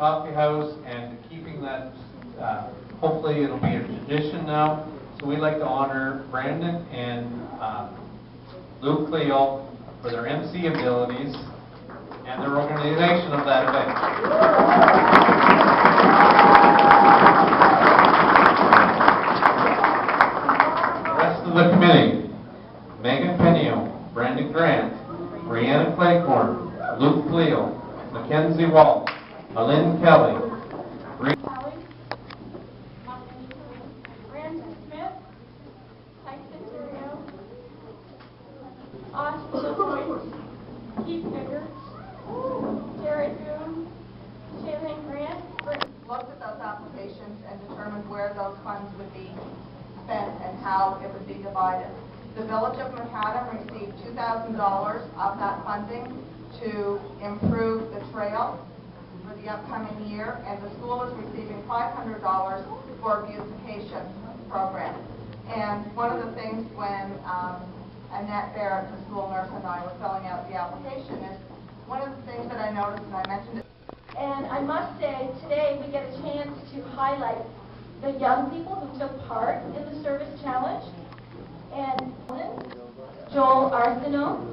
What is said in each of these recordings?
coffee house and keeping that, hopefully it'll be a tradition now. So we'd like to honor Brandon and Luke Cleo for their MC abilities and their organization of that event. The rest of the committee: Megan Penio, Brandon Grant, Brianna Claycorn, Luke Cleo, Mackenzie Wall, Alyn Kelly, Brandon Smith, Tyson Terrio, Austin Boyd, Keith Biggers, Jared Boone, Shaylin Grant. Looked at those applications and determined where those funds would be spent and how it would be divided. The Village of McAdam received $2,000 of that funding to improve the trail for the upcoming year, and the school is receiving $500 for a beautification program. And one of the things when Annette Barrett, the school nurse, and I were filling out the application is, one of the things that I noticed, and I mentioned it. And I must say, today we get a chance to highlight the young people who took part in the service challenge. And Joel Arsenault,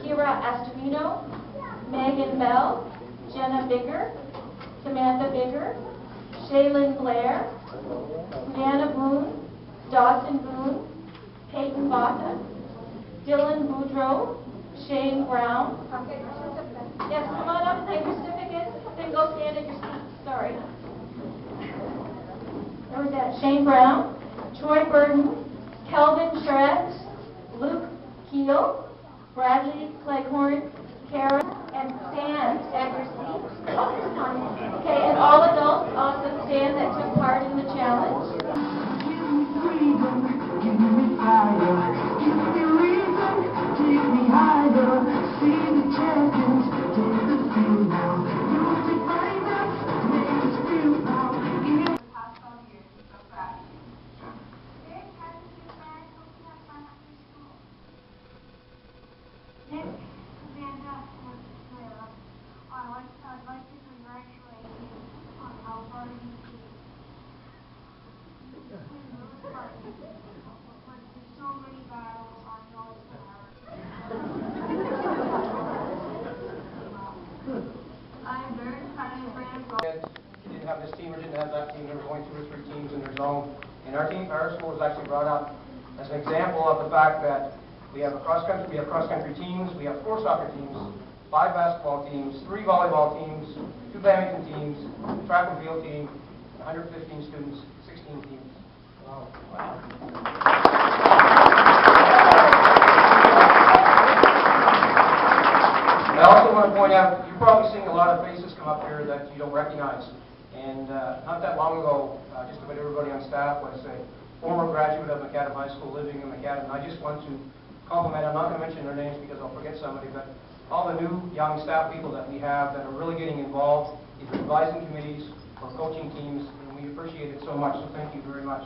Kira Astorino, Megan Bell, Jenna Bigger, Samantha Bigger, Shaylin Blair, Brianna Boone, Dawson Boone, Peyton Bata, Dylan Boudreau, Shane Brown. Yes, come on up and take your certificates. Then go stand at your seat. Sorry. There was that. Shane Brown, Troy Burton, Kelvin Shreds, Luke Keel, Bradley Cleghorn, Karen, and Stan at your seat. Okay, and all adults also stand that took part in the challenge. Give me fire, give me reason, take me higher, see the champions, take the field now, music find us, make us feel now. The past 12 years is so fast. Next, Amanda and Layla, I'd like to congratulate you on how hard you did. But there's so many battles on those I'm very proud of Brandon. You didn't have this team or didn't have that team. There were only 2 or 3 teams in their zone. And our school was actually brought up as an example of the fact that we have cross-country teams, we have 4 soccer teams, 5 basketball teams, 3 volleyball teams, 2 badminton teams, track and field team, 115 students, 16 teams. Wow. I also want to point out, you're probably seeing a lot of faces come up here that you don't recognize. And not that long ago, just about everybody on staff was a former graduate of McAdam High School living in McAdam. And I just want to compliment, I'm not going to mention their names because I'll forget somebody, but all the new young staff people that we have that are really getting involved, either advising committees or coaching teams, and we appreciate it so much, so thank you very much.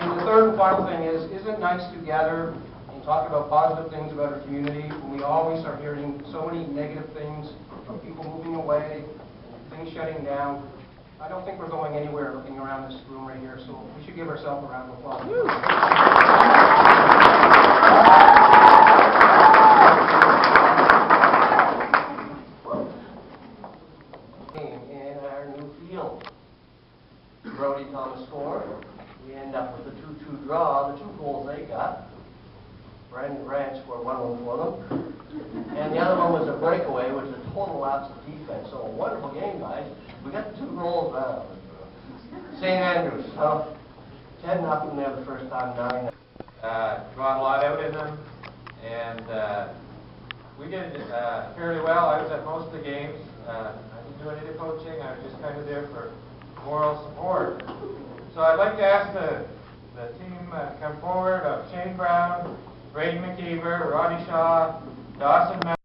And the third and final thing is, isn't it nice to gather and talk about positive things about our community when we always are hearing so many negative things of people moving away, things shutting down. I don't think we're going anywhere looking around this room right here, so we should give ourselves a round of applause. In our new field, Brody Thomas scored. We end up with a 2-2 draw. The 2 goals they got, Brandon Grant scored 1 for them, and the other one was a breakaway, which was a total lapse of defense. So a wonderful game, guys. We got the 2 goals. St. Andrews, 10-0 there the first time, 9. Got a lot out in them, and we did fairly well. I was at most of the games. I didn't do any of the coaching. I was just kind of there for moral support. So I'd like to ask the team to come forward of Shane Brown, Brady McKeever, Roddy Shaw, Dawson